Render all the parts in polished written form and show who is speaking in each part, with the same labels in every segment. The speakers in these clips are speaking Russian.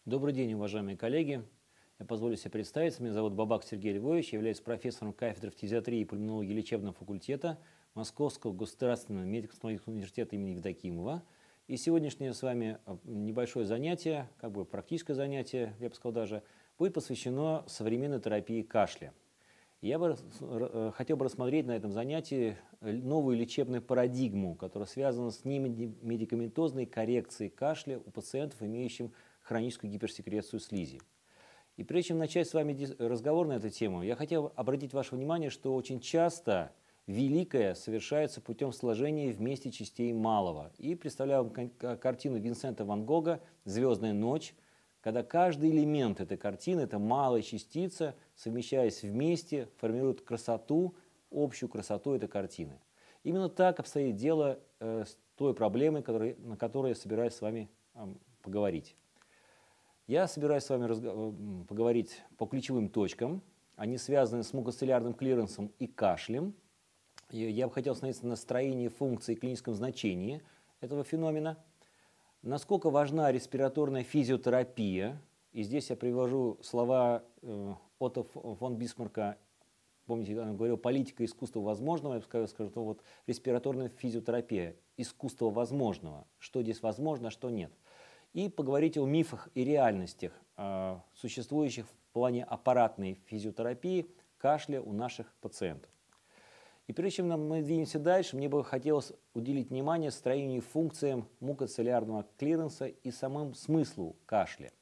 Speaker 1: Добрый день, уважаемые коллеги. Я позволю себе представиться. Меня зовут Бабак Сергей Львович. Я являюсь профессором кафедры фтизиатрии и пульмонологии лечебного факультета Московского государственного медико-стоматологического университета имени Евдокимова. И сегодняшнее с вами небольшое занятие, как бы практическое занятие, я бы сказал даже, будет посвящено современной терапии кашля. Я бы хотел бы рассмотреть на этом занятии новую лечебную парадигму, которая связана с немедикаментозной коррекцией кашля у пациентов, имеющих хроническую гиперсекрецию слизи. И прежде чем начать с вами разговор на эту тему, я хотел обратить ваше внимание, что очень часто великое совершается путем сложения вместе частей малого. И представляю вам картину Винсента ван Гога «Звездная ночь», когда каждый элемент этой картины, эта малая частица, совмещаясь вместе, формирует красоту, общую красоту этой картины. Именно так обстоит дело с той проблемой, на которой я собираюсь с вами поговорить. Я собираюсь с вами поговорить по ключевым точкам. Они связаны с мукоциллярным клиренсом и кашлем. Я бы хотел остановиться на строении функции и клиническом значении этого феномена. Насколько важна респираторная физиотерапия. И здесь я привожу слова Отто фон Бисмарка. Помните, он говорил «политика искусства возможного». Я бы скажу, что вот респираторная физиотерапия – искусство возможного. Что здесь возможно, а что нет. И поговорить о мифах и реальностях, существующих в плане аппаратной физиотерапии кашля у наших пациентов. И прежде чем мы двинемся дальше, мне бы хотелось уделить внимание строению и функциям мукоциллярного клиренса и самому смыслу кашля.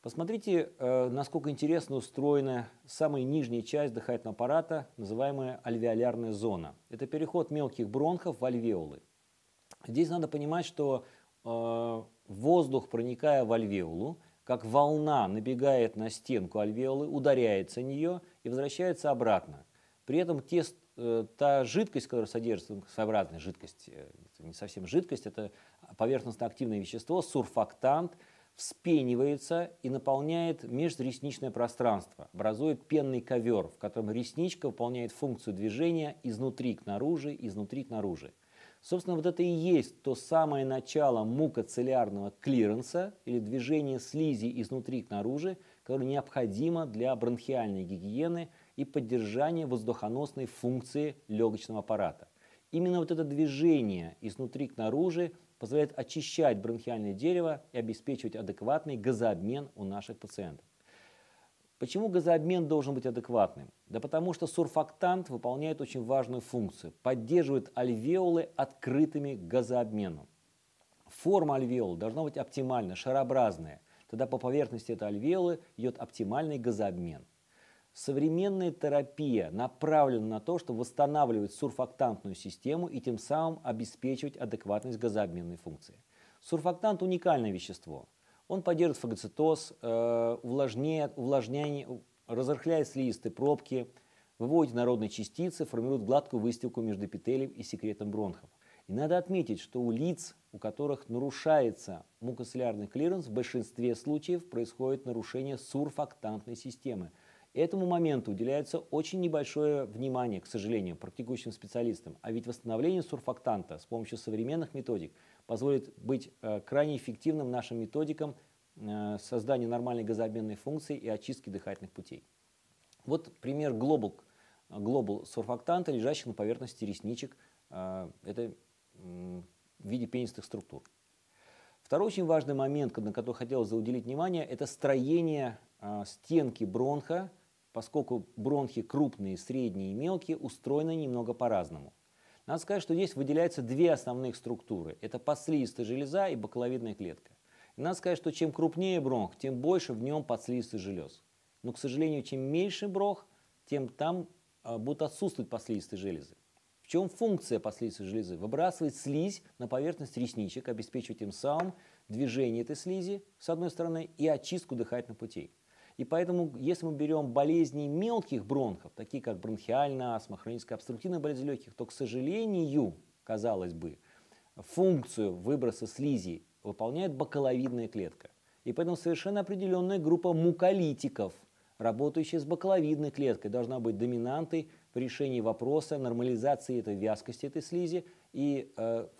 Speaker 1: Посмотрите, насколько интересно устроена самая нижняя часть дыхательного аппарата, называемая альвеолярная зона. Это переход мелких бронхов в альвеолы. Здесь надо понимать, что воздух, проникая в альвеолу, как волна набегает на стенку альвеолы, ударяется в нее и возвращается обратно. При этом та жидкость, которая содержится, своеобразная жидкость, это не совсем жидкость, это поверхностно-активное вещество, сурфактант, вспенивается и наполняет межресничное пространство, образует пенный ковер, в котором ресничка выполняет функцию движения изнутри к наружу, изнутри к наружу. Собственно, вот это и есть то самое начало мукоциллярного клиренса или движения слизи изнутри к наружу, которое необходимо для бронхиальной гигиены и поддержания воздухоносной функции легочного аппарата. Именно вот это движение изнутри к наружу позволяет очищать бронхиальное дерево и обеспечивать адекватный газообмен у наших пациентов. Почему газообмен должен быть адекватным? Да потому что сурфактант выполняет очень важную функцию, поддерживает альвеолы открытыми к газообмену. Форма альвеол должна быть оптимальна, шарообразная. Тогда по поверхности этой альвеолы идет оптимальный газообмен. Современная терапия направлена на то, чтобы восстанавливать сурфактантную систему и тем самым обеспечивать адекватность газообменной функции. Сурфактант – уникальное вещество. Он поддерживает фагоцитоз, разрыхляет слизистые пробки, выводит инородные частицы, формирует гладкую выстилку между эпителием и секретом бронхов. И надо отметить, что у лиц, у которых нарушается мукоциллярный клиренс, в большинстве случаев происходит нарушение сурфактантной системы. Этому моменту уделяется очень небольшое внимание, к сожалению, практикующим специалистам. А ведь восстановление сурфактанта с помощью современных методик позволит быть крайне эффективным нашим методикам создания нормальной газообменной функции и очистки дыхательных путей. Вот пример глобул сурфактанта, лежащих на поверхности ресничек, это в виде пенистых структур. Второй очень важный момент, на который хотелось уделить внимание, это строение стенки бронха, поскольку бронхи крупные, средние и мелкие устроены немного по-разному. Надо сказать, что здесь выделяются две основных структуры. Это подслизистая железа и бакаловидная клетка. И надо сказать, что чем крупнее бронх, тем больше в нем подслизистых желез. Но, к сожалению, чем меньше бронх, тем там будут отсутствовать подслизистые железы. В чем функция подслизистой железы? Выбрасывать слизь на поверхность ресничек, обеспечивать тем самым движение этой слизи, с одной стороны, и очистку дыхательных путей. И поэтому, если мы берем болезни мелких бронхов, такие как бронхиальная астма, хроническая обструктивная болезнь легких, то, к сожалению, казалось бы, функцию выброса слизи выполняет бакаловидная клетка. И поэтому совершенно определенная группа муколитиков, работающая с бакаловидной клеткой, должна быть доминантой в решении вопроса нормализации этой вязкости этой слизи и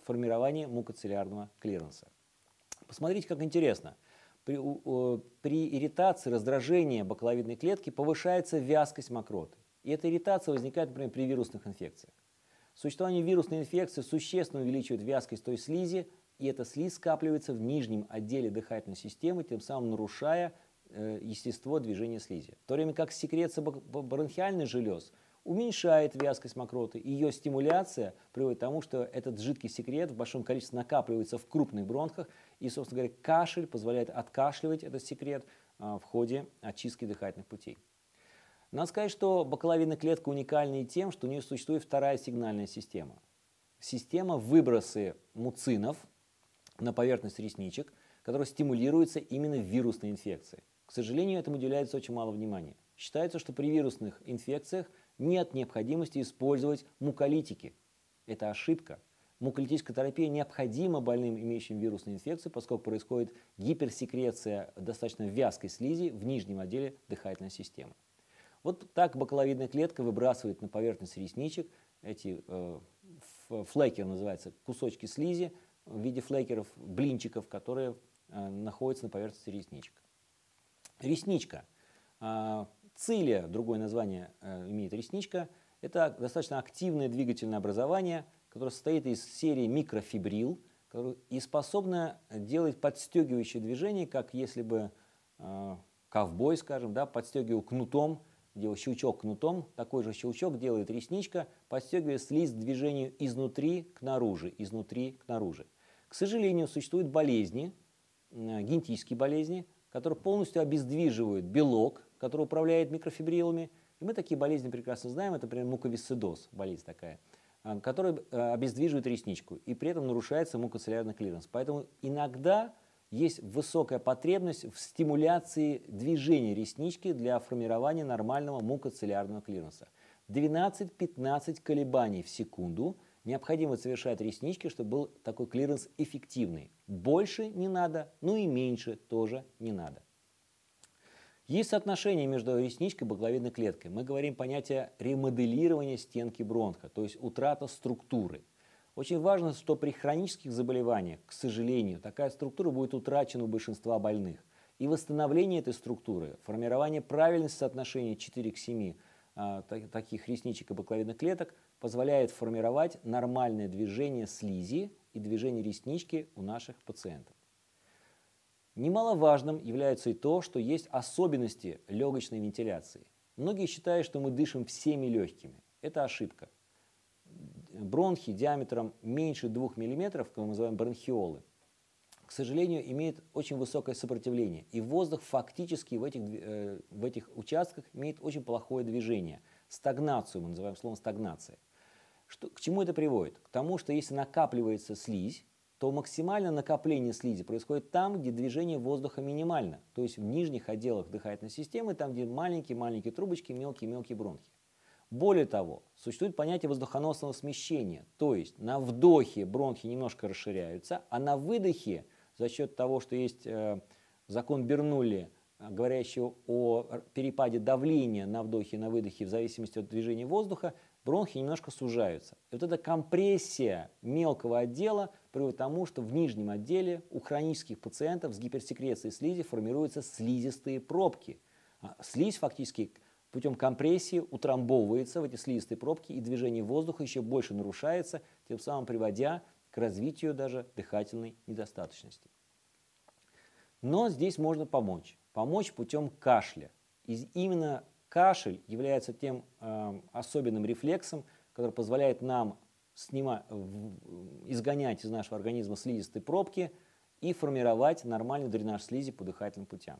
Speaker 1: формирования мукоциллярного клиренса. Посмотрите, как интересно. При ирритации, раздражении бактериовидной клетки повышается вязкость мокроты. И эта ирритация возникает, например, при вирусных инфекциях. Существование вирусной инфекции существенно увеличивает вязкость той слизи, и эта слизь скапливается в нижнем отделе дыхательной системы, тем самым нарушая естество движения слизи. В то время как секреция бронхиальных желез уменьшает вязкость мокроты, и ее стимуляция приводит к тому, что этот жидкий секрет в большом количестве накапливается в крупных бронхах, и, собственно говоря, кашель позволяет откашливать этот секрет в ходе очистки дыхательных путей. Надо сказать, что бактериовидная клетка уникальна и тем, что у нее существует вторая сигнальная система. Система выбросы муцинов на поверхность ресничек, которая стимулируется именно вирусной инфекцией. К сожалению, этому уделяется очень мало внимания. Считается, что при вирусных инфекциях нет необходимости использовать муколитики. Это ошибка. Муколитическая терапия необходима больным, имеющим вирусную инфекцию, поскольку происходит гиперсекреция достаточно вязкой слизи в нижнем отделе дыхательной системы. Вот так бактериовидная клетка выбрасывает на поверхность ресничек эти флекеры, называются, кусочки слизи в виде флекеров, блинчиков, которые находятся на поверхности ресничек. Ресничка. Цилия, другое название имеет ресничка, это достаточно активное двигательное образование, которое состоит из серии микрофибрил и способно делать подстегивающие движения, как если бы ковбой, скажем, да, подстегивал кнутом, делал щелчок кнутом, такой же щелчок делает ресничка, подстегивая слизь к движению изнутри к наружу, изнутри к наружу. К сожалению, существуют болезни, генетические болезни, которые полностью обездвиживают белок, который управляет микрофибрилами. И мы такие болезни прекрасно знаем, это, например, муковисцидоз, болезнь такая, которая обездвиживает ресничку, и при этом нарушается мукоциллярный клиренс. Поэтому иногда есть высокая потребность в стимуляции движения реснички для формирования нормального мукоциллярного клиренса. 12-15 колебаний в секунду необходимо совершать реснички, чтобы был такой клиренс эффективный. Больше не надо, но и меньше тоже не надо. Есть соотношение между ресничкой и бактериовидной клеткой. Мы говорим понятие ремоделирования стенки бронха, то есть утрата структуры. Очень важно, что при хронических заболеваниях, к сожалению, такая структура будет утрачена у большинства больных. И восстановление этой структуры, формирование правильного соотношения 4 к 7 таких ресничек и бактериовидных клеток позволяет формировать нормальное движение слизи и движение реснички у наших пациентов. Немаловажным является и то, что есть особенности легочной вентиляции. Многие считают, что мы дышим всеми легкими. Это ошибка. Бронхи диаметром меньше 2 мм, как мы называем бронхиолы, к сожалению, имеют очень высокое сопротивление. И воздух фактически в этих участках имеет очень плохое движение. Стагнацию мы называем словом стагнация. К чему это приводит? К тому, что если накапливается слизь, то максимальное накопление слизи происходит там, где движение воздуха минимально. То есть в нижних отделах дыхательной системы, там, где маленькие-маленькие трубочки, мелкие-мелкие бронхи. Более того, существует понятие воздухоносного смещения, то есть на вдохе бронхи немножко расширяются, а на выдохе за счет того, что есть закон Бернулли, говорящий о перепаде давления на вдохе и на выдохе в зависимости от движения воздуха, бронхи немножко сужаются. И вот эта компрессия мелкого отдела приводит к тому, что в нижнем отделе у хронических пациентов с гиперсекрецией слизи формируются слизистые пробки. Слизь фактически путем компрессии утрамбовывается в эти слизистые пробки, и движение воздуха еще больше нарушается, тем самым приводя к развитию даже дыхательной недостаточности. Но здесь можно помочь. Помочь путем кашля. И именно кашель является тем особенным рефлексом, который позволяет нам изгонять из нашего организма слизистые пробки и формировать нормальный дренаж слизи по дыхательным путям.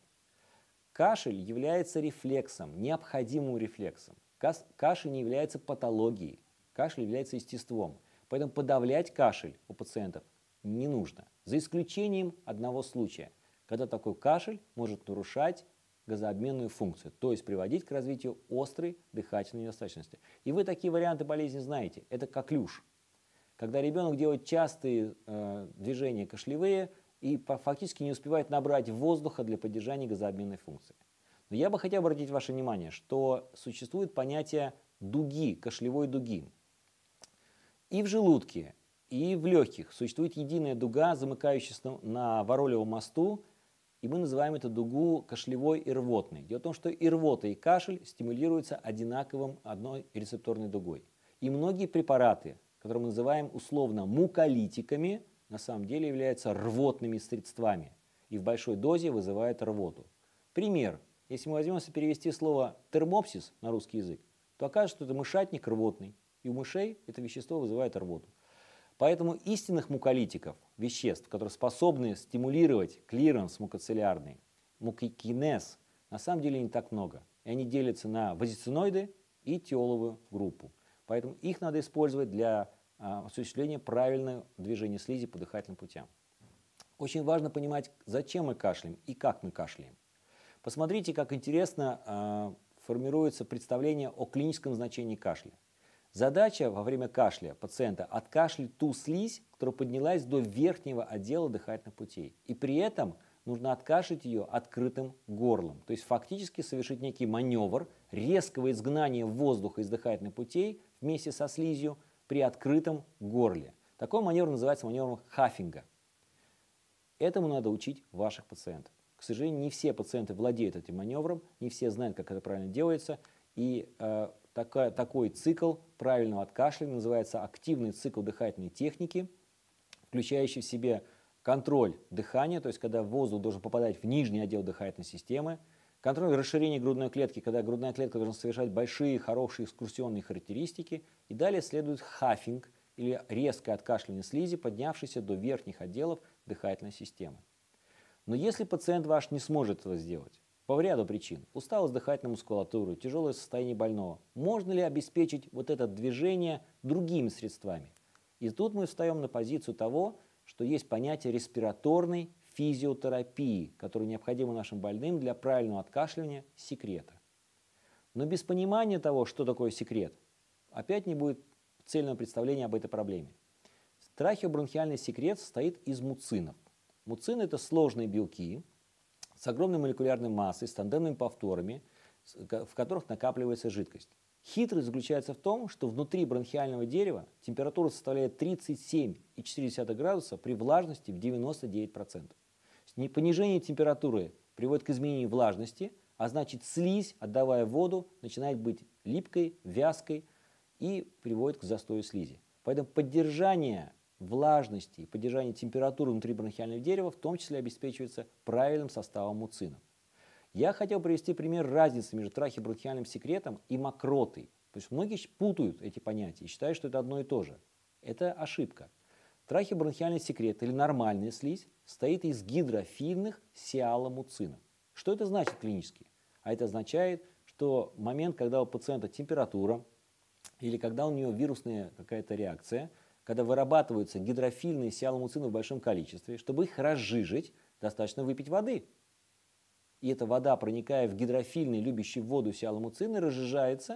Speaker 1: Кашель является рефлексом, необходимым рефлексом. Кашель не является патологией, кашель является естеством. Поэтому подавлять кашель у пациентов не нужно. За исключением одного случая, когда такой кашель может нарушать газообменную функцию, то есть приводить к развитию острой дыхательной недостаточности. И вы такие варианты болезни знаете. Это коклюш. Когда ребенок делает частые движения кашлевые и фактически не успевает набрать воздуха для поддержания газообменной функции. Но я бы хотел обратить ваше внимание, что существует понятие дуги, кашлевой дуги. И в желудке, и в легких существует единая дуга, замыкающаяся на Варолевом мосту, и мы называем эту дугу кашлевой и рвотной. Дело в том, что и рвота, и кашель стимулируются одинаковым одной рецепторной дугой. И многие препараты, которые мы называем условно муколитиками, на самом деле являются рвотными средствами и в большой дозе вызывают рвоту. Пример. Если мы возьмемся перевести слово термопсис на русский язык, то окажется, что это мышатник рвотный, и у мышей это вещество вызывает рвоту. Поэтому истинных муколитиков, веществ, которые способны стимулировать клиренс мукоциллярный, мукокинез, на самом деле не так много. И они делятся на вазициноиды и тиоловую группу. Поэтому их надо использовать для осуществления правильного движения слизи по дыхательным путям. Очень важно понимать, зачем мы кашляем и как мы кашляем. Посмотрите, как интересно формируется представление о клиническом значении кашля. Задача во время кашля пациента откашлять ту слизь, которая поднялась до верхнего отдела дыхательных путей. И при этом нужно откашлять ее открытым горлом. То есть фактически совершить некий маневр резкого изгнания воздуха из дыхательных путей вместе со слизью при открытом горле. Такой маневр называется маневром Хаффинга. Этому надо учить ваших пациентов. К сожалению, не все пациенты владеют этим маневром, не все знают, как это правильно делается. И такой цикл правильного откашливания называется активный цикл дыхательной техники, включающий в себе контроль дыхания, то есть когда воздух должен попадать в нижний отдел дыхательной системы, контроль расширения грудной клетки, когда грудная клетка должна совершать большие, хорошие экскурсионные характеристики, и далее следует хаффинг или резкое откашливание слизи, поднявшейся до верхних отделов дыхательной системы. Но если пациент ваш не сможет этого сделать, по ряду причин, усталость дыхательной мускулатуры, тяжелое состояние больного, можно ли обеспечить вот это движение другими средствами? И тут мы встаем на позицию того, что есть понятие респираторной физиотерапии, которая необходима нашим больным для правильного откашливания секрета. Но без понимания того, что такое секрет, опять не будет цельного представления об этой проблеме. Трахеобронхиальный секрет состоит из муцинов. Муцины – это сложные белки с огромной молекулярной массой, с тандемными повторами, в которых накапливается жидкость. Хитрость заключается в том, что внутри бронхиального дерева температура составляет 37,4 градуса при влажности в 99%. Понижение температуры приводит к изменению влажности, а значит слизь, отдавая воду, начинает быть липкой, вязкой и приводит к застою слизи. Поэтому поддержание влажности и поддержание температуры внутри бронхиального дерева в том числе обеспечивается правильным составом муцинов. Я хотел привести пример разницы между трахеобронхиальным секретом и мокротой. То есть многие путают эти понятия и считают, что это одно и то же. Это ошибка. Трахеобронхиальный секрет или нормальная слизь состоит из гидрофильных сиаломуцинов. Что это значит клинически? А это означает, что момент, когда у пациента температура или когда у него вирусная какая-то реакция, когда вырабатываются гидрофильные сиаломуцины в большом количестве, чтобы их разжижить, достаточно выпить воды. И эта вода, проникая в гидрофильные, любящие воду сиаломуцины, разжижает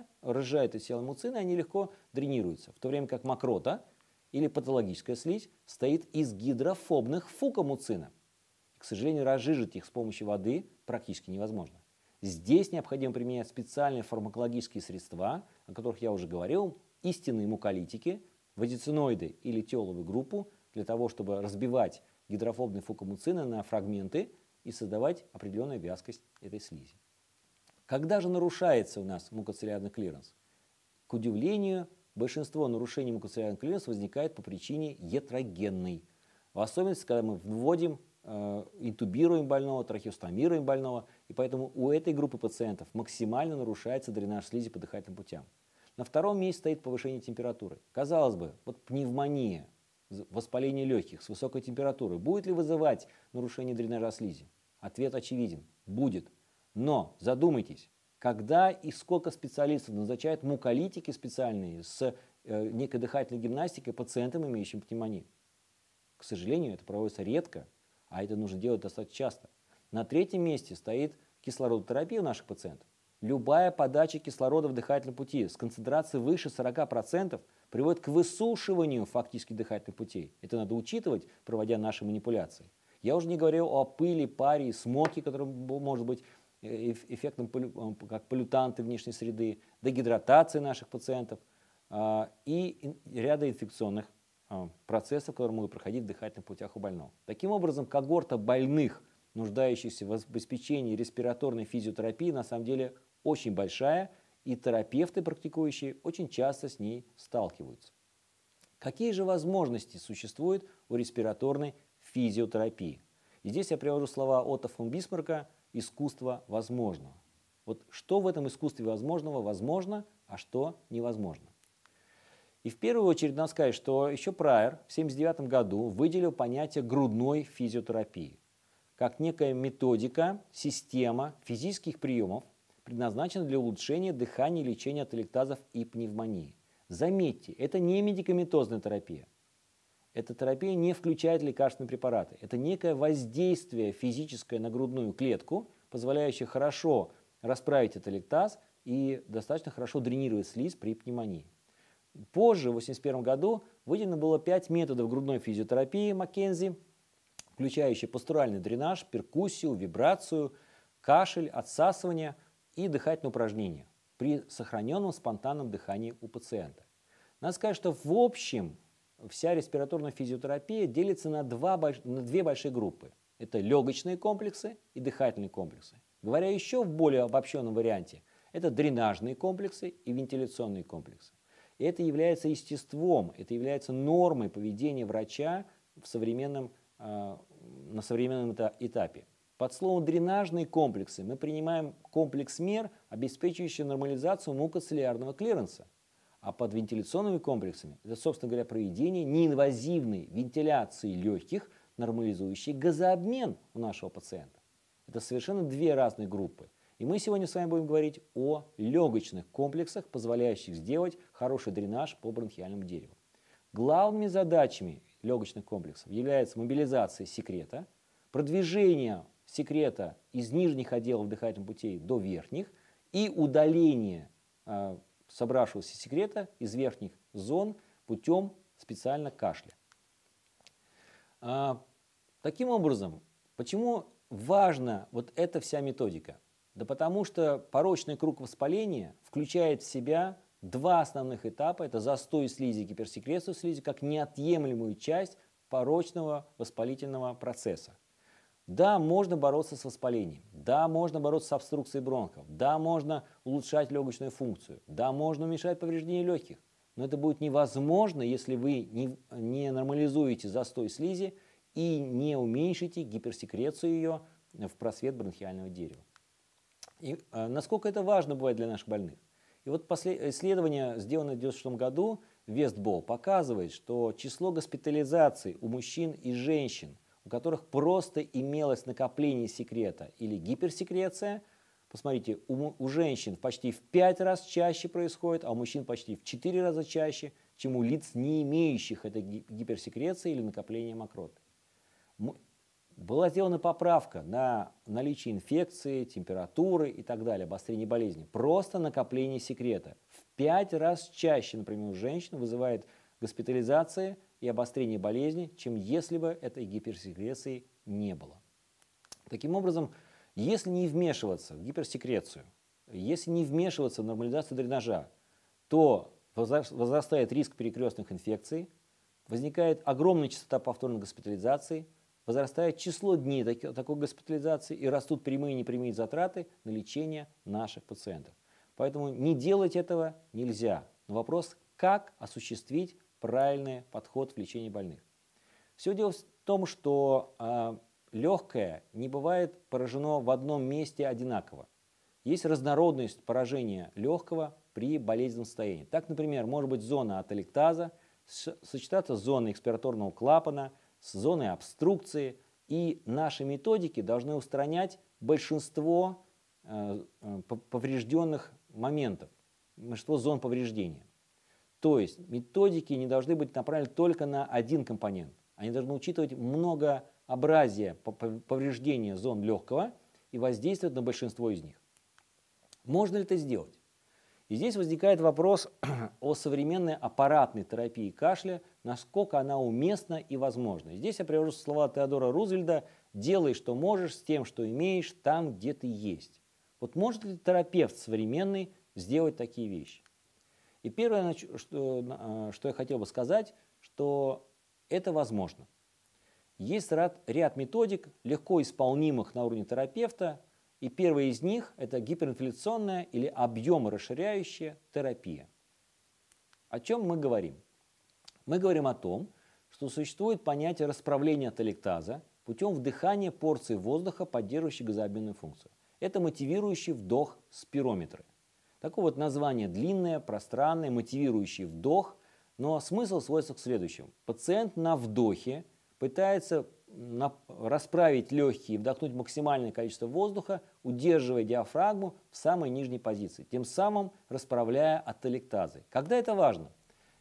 Speaker 1: эти сиаломуцины, они легко дренируются. В то время как мокрота или патологическая слизь состоит из гидрофобных фукомуцинов. К сожалению, разжижить их с помощью воды практически невозможно. Здесь необходимо применять специальные фармакологические средства, о которых я уже говорил, истинные муколитики, вазициноиды или тиоловую группу, для того, чтобы разбивать гидрофобные фукомуцины на фрагменты и создавать определенную вязкость этой слизи. Когда же нарушается у нас мукоциллярный клиренс? К удивлению, большинство нарушений мукоциллярного клиренса возникает по причине ятрогенной. В особенности, когда мы вводим, интубируем больного, трахеостомируем больного, и поэтому у этой группы пациентов максимально нарушается дренаж слизи по дыхательным путям. На втором месте стоит повышение температуры. Казалось бы, вот пневмония, воспаление легких с высокой температурой будет ли вызывать нарушение дренажа слизи? Ответ очевиден – будет. Но задумайтесь, когда и сколько специалистов назначают муколитики специальные с некой дыхательной гимнастикой пациентам, имеющим пневмонию? К сожалению, это проводится редко, а это нужно делать достаточно часто. На третьем месте стоит кислородотерапия у наших пациентов. Любая подача кислорода в дыхательные пути с концентрацией выше 40% приводит к высушиванию фактически дыхательных путей. Это надо учитывать, проводя наши манипуляции. Я уже не говорю о пыли, паре и смоке, который может быть эффектом как поллютанты внешней среды, дегидратации наших пациентов и ряда инфекционных процессов, которые могут проходить в дыхательных путях у больного. Таким образом, когорта больных нуждающихся в обеспечении респираторной физиотерапии, на самом деле очень большая, и терапевты, практикующие, очень часто с ней сталкиваются. Какие же возможности существуют у респираторной физиотерапии? И здесь я привожу слова Отто фон Бисмарка «искусство возможного». Вот что в этом искусстве возможного возможно, а что невозможно? И в первую очередь надо сказать, что еще Прайер в 1979 году выделил понятие грудной физиотерапии как некая методика, система физических приемов, предназначена для улучшения дыхания и лечения ателектазов и пневмонии. Заметьте, это не медикаментозная терапия. Эта терапия не включает лекарственные препараты. Это некое воздействие физическое на грудную клетку, позволяющее хорошо расправить ателектаз и достаточно хорошо дренировать слизь при пневмонии. Позже, в 1981 году, выделено было 5 методов грудной физиотерапии Маккензи, включающие постуральный дренаж, перкуссию, вибрацию, кашель, отсасывание и дыхательные упражнения при сохраненном спонтанном дыхании у пациента. Надо сказать, что в общем вся респираторная физиотерапия делится на две большие группы. Это легочные комплексы и дыхательные комплексы. Говоря еще в более обобщенном варианте, это дренажные комплексы и вентиляционные комплексы. И это является естеством, это является нормой поведения врача на современном этапе. Под словом дренажные комплексы мы принимаем комплекс мер, обеспечивающий нормализацию мукоциллярного клиренса. А под вентиляционными комплексами это, собственно говоря, проведение неинвазивной вентиляции легких, нормализующей газообмен у нашего пациента. Это совершенно две разные группы. И мы сегодня с вами будем говорить о легочных комплексах, позволяющих сделать хороший дренаж по бронхиальному дереву. Главными задачами легочных комплексов является мобилизация секрета, продвижение секрета из нижних отделов дыхательных путей до верхних и удаление собравшегося секрета из верхних зон путем специально кашля. Таким образом, почему важна вот эта вся методика? Да потому что порочный круг воспаления включает в себя два основных этапа. Это застой слизи, гиперсекрецию слизи, как неотъемлемую часть порочного воспалительного процесса. Да, можно бороться с воспалением, да, можно бороться с обструкцией бронхов, да, можно улучшать легочную функцию, да, можно уменьшать повреждения легких. Но это будет невозможно, если вы не нормализуете застой слизи и не уменьшите гиперсекрецию ее в просвет бронхиального дерева. И насколько это важно бывает для наших больных. И вот исследование, сделанное в 1996 году, Вестбол, показывает, что число госпитализаций у мужчин и женщин, у которых просто имелось накопление секрета или гиперсекреция, посмотрите, у женщин почти в 5 раз чаще происходит, а у мужчин почти в 4 раза чаще, чем у лиц, не имеющих этой гиперсекреции или накопления мокроты. Была сделана поправка на наличие инфекции, температуры и так далее, обострение болезни. Просто накопление секрета в 5 раз чаще, например, у женщин вызывает госпитализации и обострение болезни, чем если бы этой гиперсекреции не было. Таким образом, если не вмешиваться в гиперсекрецию, если не вмешиваться в нормализацию дренажа, то возрастает риск перекрестных инфекций, возникает огромная частота повторной госпитализации, возрастает число дней такой госпитализации и растут прямые и непрямые затраты на лечение наших пациентов. Поэтому не делать этого нельзя. Но вопрос, как осуществить правильный подход в лечении больных. Все дело в том, что легкое не бывает поражено в одном месте одинаково. Есть разнородность поражения легкого при болезненном состоянии. Так, например, может быть зона ателектаза сочетаться с зоной экспираторного клапана, с зоной обструкции, и наши методики должны устранять большинство поврежденных моментов, большинство зон повреждения. То есть методики не должны быть направлены только на один компонент, они должны учитывать многообразие повреждения зон легкого и воздействовать на большинство из них. Можно ли это сделать? И здесь возникает вопрос о современной аппаратной терапии кашля, насколько она уместна и возможна. Здесь я привожу слова Теодора Рузвельта: «Делай, что можешь, с тем, что имеешь, там, где ты есть». Вот может ли терапевт современный сделать такие вещи? И первое, что я хотел бы сказать, что это возможно. Есть ряд методик, легко исполнимых на уровне терапевта, и первая из них – это гиперинфляционная или объеморасширяющая терапия. О чем мы говорим? Мы говорим о том, что существует понятие расправления ателектаза путем вдыхания порции воздуха, поддерживающей газообменную функцию. Это мотивирующий вдох спирометры. Такое вот название длинное, пространное, мотивирующий вдох, но смысл сводится к следующему. Пациент на вдохе пытается расправить легкие и вдохнуть максимальное количество воздуха, удерживая диафрагму в самой нижней позиции, тем самым расправляя ателектазы. Когда это важно?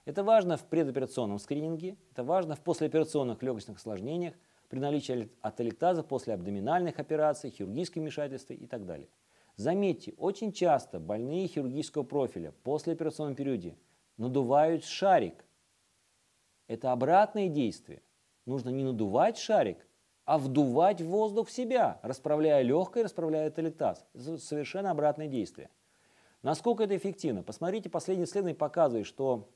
Speaker 1: Это важно в предоперационном скрининге, это важно в послеоперационных легочных осложнениях, при наличии ателектаза после абдоминальных операций, хирургического вмешательства и так далее. Заметьте, очень часто больные хирургического профиля в послеоперационном периоде надувают шарик. Это обратное действие. Нужно не надувать шарик, а вдувать воздух в себя, расправляя легкое, расправляя ателектаз. Это совершенно обратное действие. Насколько это эффективно? Посмотрите, последние исследования показывают, что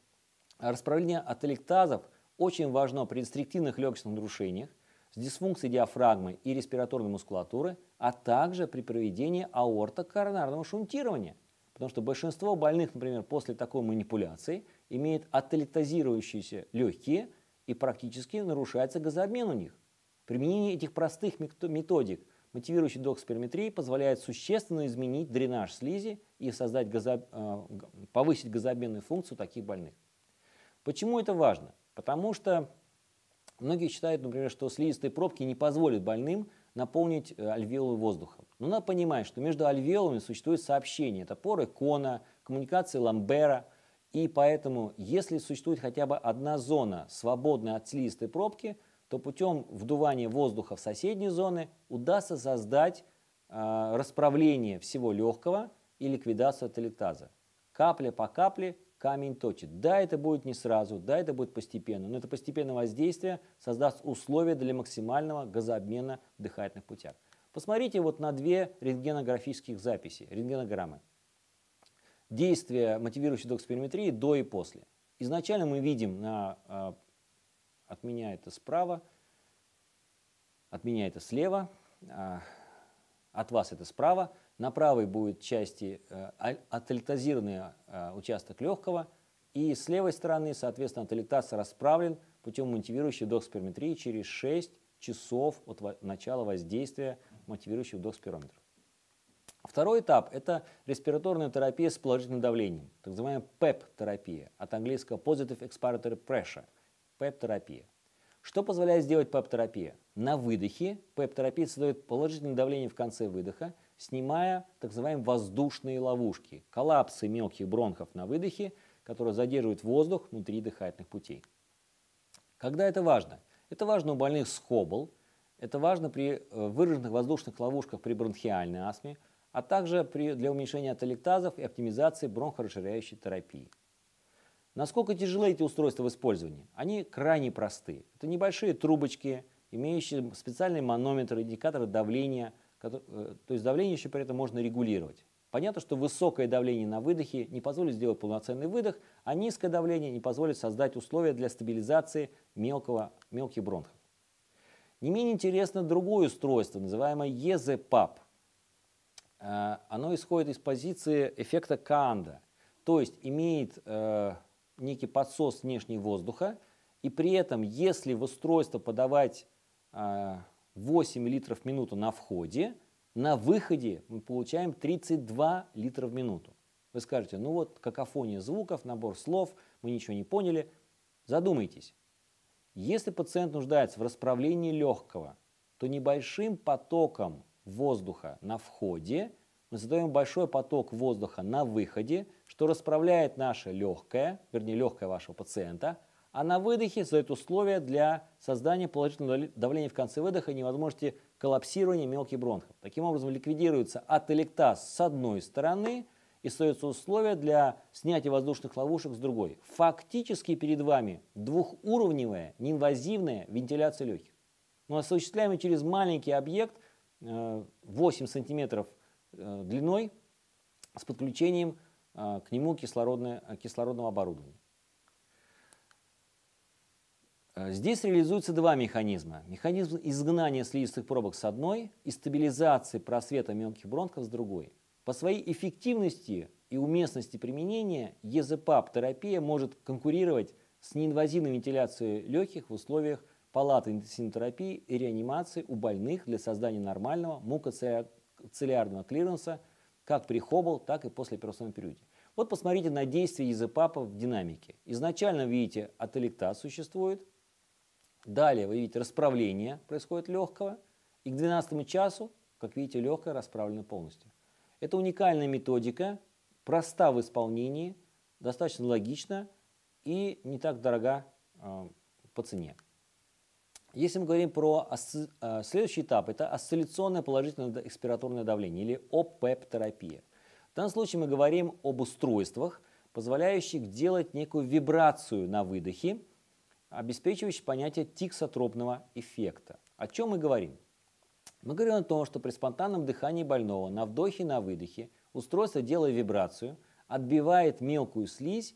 Speaker 1: расправление ателектазов очень важно при рестриктивных легочных нарушениях, с дисфункцией диафрагмы и респираторной мускулатуры, а также при проведении аортокоронарного шунтирования. Потому что большинство больных, например, после такой манипуляции имеют ателектазирующиеся легкие и практически нарушается газообмен у них. Применение этих простых методик, мотивирующей вдох спирометрии, позволяет существенно изменить дренаж слизи и повысить газообменную функцию таких больных. Почему это важно? Потому что многие считают, например, что слизистые пробки не позволят больным наполнить альвеолы воздухом. Но надо понимать, что между альвеолами существует сообщение. Это поры Кона, коммуникации Ламбера. И поэтому, если существует хотя бы одна зона, свободная от слизистой пробки, то путем вдувания воздуха в соседние зоны удастся создать расправление всего легкого и ликвидацию ателектаза. Капля по капле камень точит. Да, это будет не сразу, да, это будет постепенно, но это постепенное воздействие создаст условия для максимального газообмена в дыхательных путях. Посмотрите вот на две рентгенографических записи, рентгенограммы. Действие мотивирующей вдох спирометрии до и после. Изначально мы видим, от меня это справа, от меня это слева, от вас это справа. На правой будет части ателектазированный участок легкого, и с левой стороны, соответственно, ателектаз расправлен путем мотивирующей вдох спирометрии через 6 часов от начала воздействия мотивирующего вдох спирометра. Второй этап – это респираторная терапия с положительным давлением, так называемая PEP-терапия, от английского Positive Expiratory Pressure, PEP-терапия. Что позволяет сделать PEP-терапия? На выдохе PEP-терапия создает положительное давление в конце выдоха, снимая так называемые воздушные ловушки, коллапсы мелких бронхов на выдохе, которые задерживают воздух внутри дыхательных путей. Когда это важно? Это важно у больных с Хоббл, это важно при выраженных воздушных ловушках при бронхиальной астме, а также для уменьшения ателектазов и оптимизации бронхорасширяющей терапии. Насколько тяжелы эти устройства в использовании? Они крайне просты. Это небольшие трубочки, имеющие специальные манометры, индикаторы давления, то есть давление еще при этом можно регулировать. Понятно, что высокое давление на выдохе не позволит сделать полноценный выдох, а низкое давление не позволит создать условия для стабилизации мелких бронхов. Не менее интересно другое устройство, называемое EZ-PAP. Оно исходит из позиции эффекта Каанда, то есть имеет некий подсос внешнего воздуха, и при этом, если в устройство подавать 8 литров в минуту на входе, на выходе мы получаем 32 литра в минуту. Вы скажете, ну вот какофония звуков, набор слов, мы ничего не поняли. Задумайтесь. Если пациент нуждается в расправлении легкого, то небольшим потоком воздуха на входе мы создаем большой поток воздуха на выходе, что расправляет наше легкое, вернее легкое вашего пациента, а на выдохе создает условия для создания положительного давления в конце выдоха и невозможности коллапсирования мелких бронхов. Таким образом ликвидируется ателектаз с одной стороны и создаются условия для снятия воздушных ловушек с другой. Фактически перед вами двухуровневая неинвазивная вентиляция легких, но осуществляемая через маленький объект 8 сантиметров длиной с подключением к нему кислородного оборудования. Здесь реализуются два механизма. Механизм изгнания слизистых пробок с одной и стабилизации просвета мелких бронхов с другой. По своей эффективности и уместности применения ЕЗПАП-терапия может конкурировать с неинвазивной вентиляцией легких в условиях палаты интенсивной терапии и реанимации у больных для создания нормального мукоцилиарного клиренса как при Хоббл, так и после операционном периоде. Вот посмотрите на действие ЕЗПАПа в динамике. Изначально, видите, ателектаз существует. Далее, вы видите, расправление происходит легкого. И к 12 часу, как видите, легкое расправлено полностью. Это уникальная методика, проста в исполнении, достаточно логична и не так дорога по цене. Если мы говорим про следующий этап, это осцилляционное положительное экспираторное давление или ОПЭП-терапия. В данном случае мы говорим об устройствах, позволяющих делать некую вибрацию на выдохе, обеспечивающих понятие тиксотропного эффекта. О чем мы говорим? Мы говорим о том, что при спонтанном дыхании больного на вдохе и на выдохе устройство, делая вибрацию, отбивает слизь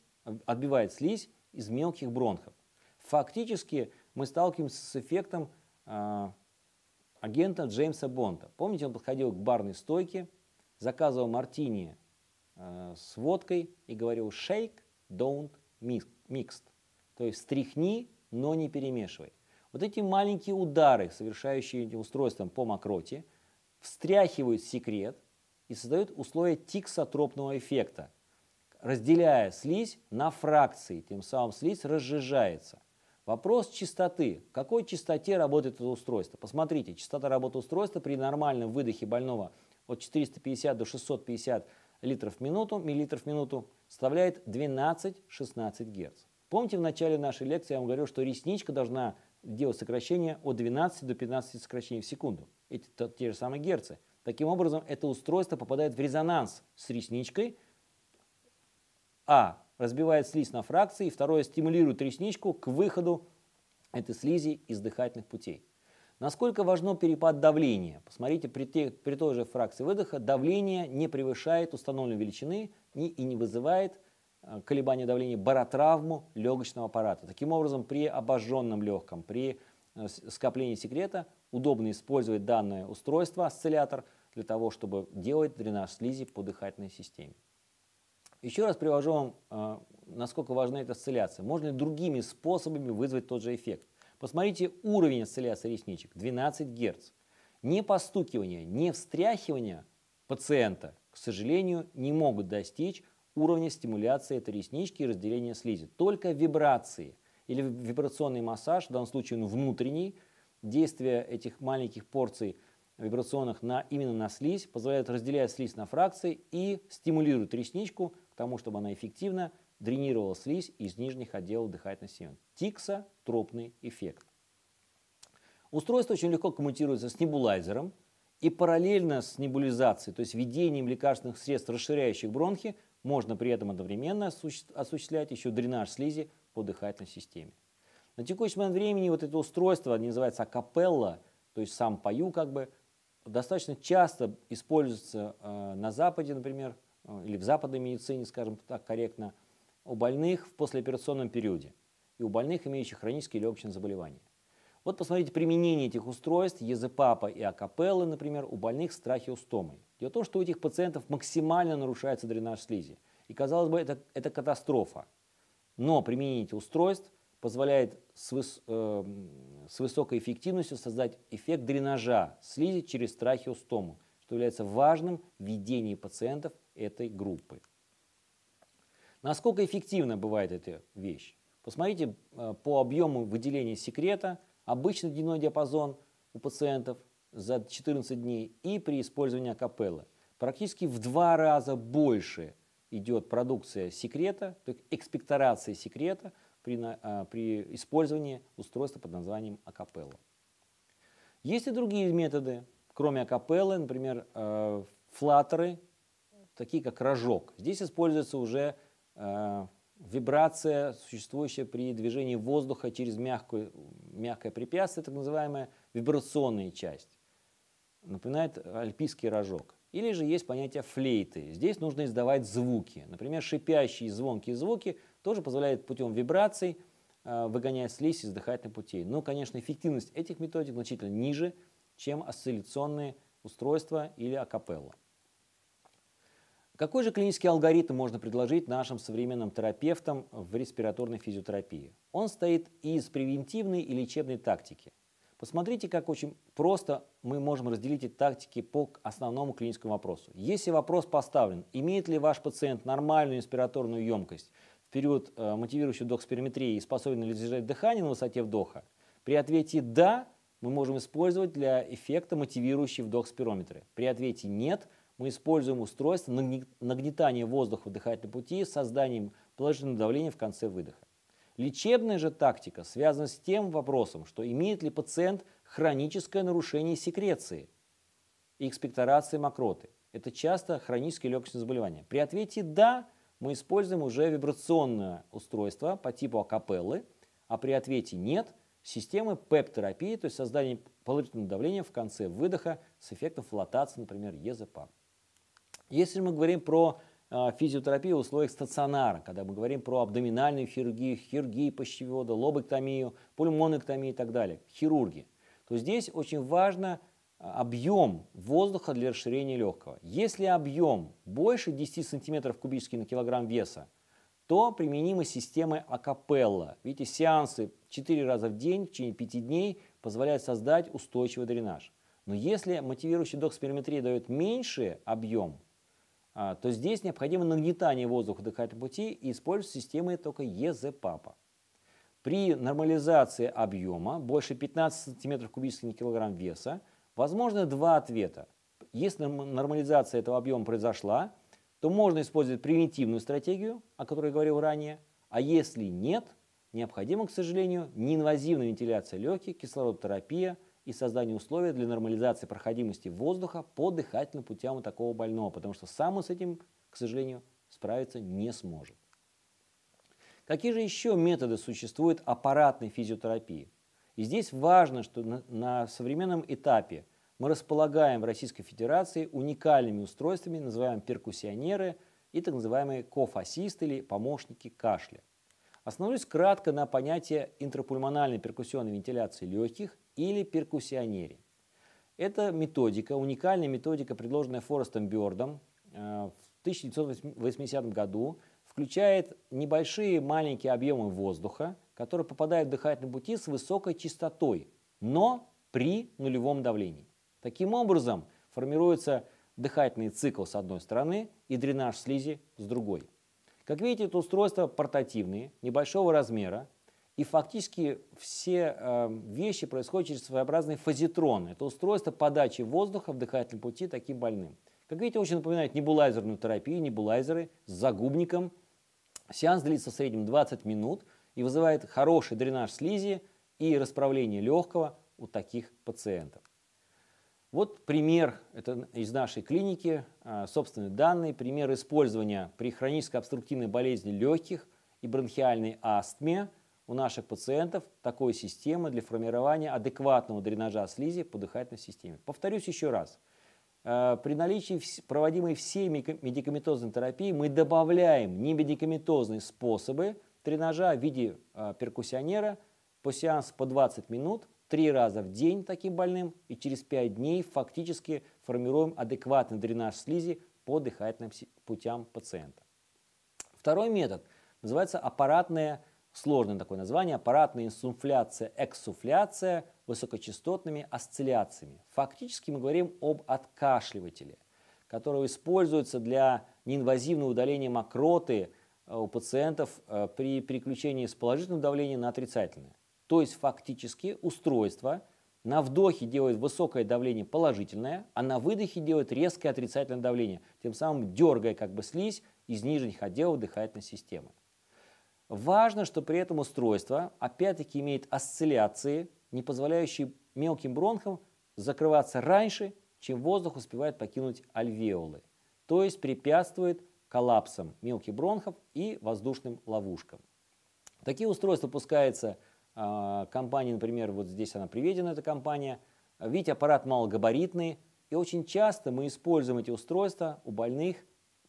Speaker 1: из мелких бронхов. Фактически мы сталкиваемся с эффектом агента Джеймса Бонда. Помните, он подходил к барной стойке, заказывал мартини с водкой и говорил «shake, don't mix». То есть «стряхни, но не перемешивай». Вот эти маленькие удары, совершающие этим устройством по мокроте, встряхивают секрет и создают условия тиксотропного эффекта, разделяя слизь на фракции, тем самым слизь разжижается. Вопрос частоты. В какой частоте работает это устройство? Посмотрите, частота работы устройства при нормальном выдохе больного от 450 до 650 миллилитров в минуту составляет 12-16 Гц. Помните, в начале нашей лекции я вам говорил, что ресничка должна делать сокращение от 12 до 15 сокращений в секунду. Это те же самые герцы. Таким образом, это устройство попадает в резонанс с ресничкой, разбивает слизь на фракции, и второе, стимулирует ресничку к выходу этой слизи из дыхательных путей. Насколько важно перепад давления? Посмотрите, при той же фракции выдоха давление не превышает установленной величины и не вызывает колебания давления, баротравму легочного аппарата. Таким образом, при обожженном легком, при скоплении секрета удобно использовать данное устройство, осциллятор, для того, чтобы делать дренаж слизи по дыхательной системе. Еще раз привожу вам, насколько важна эта осцилляция. Можно ли другими способами вызвать тот же эффект? Посмотрите уровень осцилляции ресничек – 12 Гц. Ни постукивание, ни встряхивание пациента, к сожалению, не могут достичь уровня стимуляции этой реснички и разделения слизи. Только вибрации или вибрационный массаж, в данном случае он внутренний, действие этих маленьких порций вибрационных именно на слизь позволяет разделять слизь на фракции и стимулирует ресничку к тому, чтобы она эффективно дренировала слизь из нижних отделов дыхательной системы. Тиксотропный эффект. Устройство очень легко коммутируется с небулайзером и параллельно с небулизацией, то есть введением лекарственных средств, расширяющих бронхи, можно при этом одновременно осуществлять еще дренаж слизи по дыхательной системе. На текущий момент времени вот это устройство называется акапелла, то есть сам пою достаточно часто используется на Западе, например, или в западной медицине, скажем так корректно, у больных в послеоперационном периоде и у больных, имеющих хронические легочные заболевания. Вот посмотрите применение этих устройств, ЕЗПАПа и акапеллы, например, у больных с трахеостомой. Дело в том, что у этих пациентов максимально нарушается дренаж слизи. И, казалось бы, это катастрофа. Но применение этих устройств позволяет с высокой эффективностью создать эффект дренажа слизи через трахеостому, что является важным в ведении пациентов этой группы. Насколько эффективна бывает эта вещь? Посмотрите по объему выделения секрета, обычный дневной диапазон у пациентов за 14 дней и при использовании акапеллы. Практически в 2 раза больше идет продукция секрета, то есть экспекторация секрета при использовании устройства под названием акапелла. Есть и другие методы, кроме акапеллы, например, флаттеры, такие как рожок. Здесь используется уже вибрация, существующая при движении воздуха через мягкое препятствие, так называемая вибрационная часть. Напоминает альпийский рожок. Или же есть понятие флейты. Здесь нужно издавать звуки. Например, шипящие звонкие звуки тоже позволяют путем вибраций выгоняя слизь из дыхательных путей. Но, конечно, эффективность этих методик значительно ниже, чем осцилляционные устройства или акапелла. Какой же клинический алгоритм можно предложить нашим современным терапевтам в респираторной физиотерапии? Он состоит из превентивной и лечебной тактики. Посмотрите, как очень просто мы можем разделить эти тактики по основному клиническому вопросу. Если вопрос поставлен, имеет ли ваш пациент нормальную инспираторную емкость в период мотивирующей вдохоспирометрии и способен ли задержать дыхание на высоте вдоха, при ответе «да» мы можем использовать для эффекта мотивирующий вдох-спирометры. При ответе «нет» мы используем устройство нагнетания воздуха в дыхательном пути с созданием положительного давления в конце выдоха. Лечебная же тактика связана с тем вопросом, что имеет ли пациент хроническое нарушение секреции и экспекторации мокроты. Это часто хронические легочные заболевания. При ответе «да» мы используем уже вибрационное устройство по типу акапеллы, а при ответе «нет» системы ПЭП-терапии, то есть создание положительного давления в конце выдоха с эффектом флотации, например, ЕЗПА. Если мы говорим про физиотерапию в условиях стационара, когда мы говорим про абдоминальную хирургию, хирургию пищевода, лобэктомию, пульмонэктомию и так далее, хирурги, то здесь очень важно объем воздуха для расширения легкого. Если объем больше 10 см кубических на килограмм веса, то применимы системы акапелла. Видите, сеансы 4 раза в день в течение 5 дней позволяют создать устойчивый дренаж. Но если мотивирующий вдох-спирометрия дает меньший объем, то здесь необходимо нагнетание воздуха в дыхательном пути и используется системой только ЕЗПАПа. При нормализации объема больше 15 см кубических на килограмм веса возможно два ответа. Если нормализация этого объема произошла, то можно использовать превентивную стратегию, о которой я говорил ранее, а если нет, необходима, к сожалению, неинвазивная вентиляция легких, кислородотерапия и создание условий для нормализации проходимости воздуха по дыхательным путям у такого больного, потому что сам он с этим, к сожалению, справиться не сможет. Какие же еще методы существуют аппаратной физиотерапии? И здесь важно, что на современном этапе мы располагаем в Российской Федерации уникальными устройствами, называемые перкуссионеры и так называемые кофассисты или помощники кашля. Остановлюсь кратко на понятии интрапульмональной перкуссионной вентиляции легких или перкуссионере. Это методика, уникальная методика, предложенная Форестом Бёрдом в 1980 году, включает небольшие маленькие объемы воздуха, которые попадают в дыхательные пути с высокой частотой, но при нулевом давлении. Таким образом формируется дыхательный цикл с одной стороны и дренаж слизи с другой. Как видите, это устройства портативные, небольшого размера, и фактически все вещи происходят через своеобразные фазитроны. Это устройство подачи воздуха в дыхательном пути таким больным. Как видите, очень напоминает небулайзерную терапию, небулайзеры с загубником. Сеанс длится в среднем 20 минут и вызывает хороший дренаж слизи и расправление легкого у таких пациентов. Вот пример, это из нашей клиники, собственные данные, пример использования при хронической обструктивной болезни легких и бронхиальной астме у наших пациентов такой системы для формирования адекватного дренажа слизи по дыхательной системе. Повторюсь еще раз. При наличии проводимой всей медикаментозной терапии мы добавляем немедикаментозные способы дренажа в виде перкуссионера по сеансу по 20 минут, 3 раза в день таким больным, и через 5 дней фактически формируем адекватный дренаж слизи по дыхательным путям пациента. Второй метод называется аппаратная, сложное такое название, аппаратная инсуфляция, эксуфляция высокочастотными осцилляциями. Фактически мы говорим об откашливателе, который используется для неинвазивного удаления мокроты у пациентов при переключении с положительного давления на отрицательное. То есть фактически устройство на вдохе делает высокое давление положительное, а на выдохе делает резкое отрицательное давление, тем самым дергая как бы слизь из нижних отделов дыхательной системы. Важно, что при этом устройство опять-таки имеет осцилляции, не позволяющие мелким бронхам закрываться раньше, чем воздух успевает покинуть альвеолы, то есть препятствует коллапсам мелких бронхов и воздушным ловушкам. Такие устройства пускаются компании, например, вот здесь она приведена, эта компания. Видите, аппарат малогабаритный, и очень часто мы используем эти устройства у больных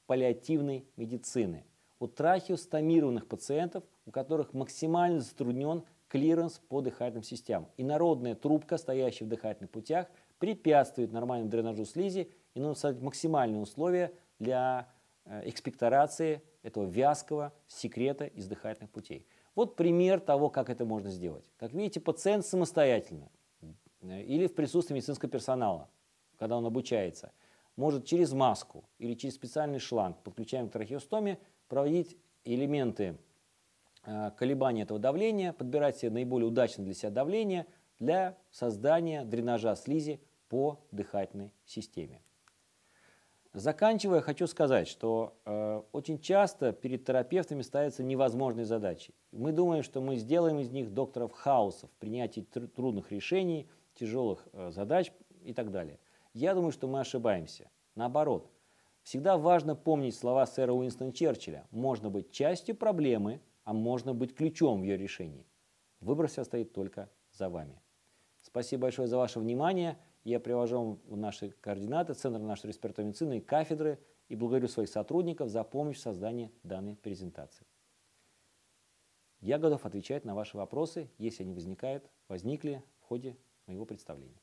Speaker 1: паллиативной медицины. у трахеостомированных пациентов, у которых максимально затруднен клиренс по дыхательным системам. Инородная трубка, стоящая в дыхательных путях, препятствует нормальному дренажу слизи и нужно создать максимальные условия для экспекторации этого вязкого секрета из дыхательных путей. Вот пример того, как это можно сделать. Как видите, пациент самостоятельно или в присутствии медицинского персонала, когда он обучается, может через маску или через специальный шланг, подключаемый к трахеостоме, проводить элементы колебания этого давления, подбирать себе наиболее удачное для себя давление для создания дренажа слизи по дыхательной системе. Заканчивая, хочу сказать, что очень часто перед терапевтами ставятся невозможные задачи. Мы думаем, что мы сделаем из них докторов хаоса в принятии трудных решений, тяжелых задач и так далее. Я думаю, что мы ошибаемся. Наоборот, всегда важно помнить слова сэра Уинстона Черчилля. Можно быть частью проблемы, а можно быть ключом в ее решении. Выбор всегда стоит только за вами. Спасибо большое за ваше внимание. Я привожу вам в наши координаты, Центр нашей респираторной медицины и кафедры, и благодарю своих сотрудников за помощь в создании данной презентации. Я готов отвечать на ваши вопросы, если они возникли в ходе моего представления.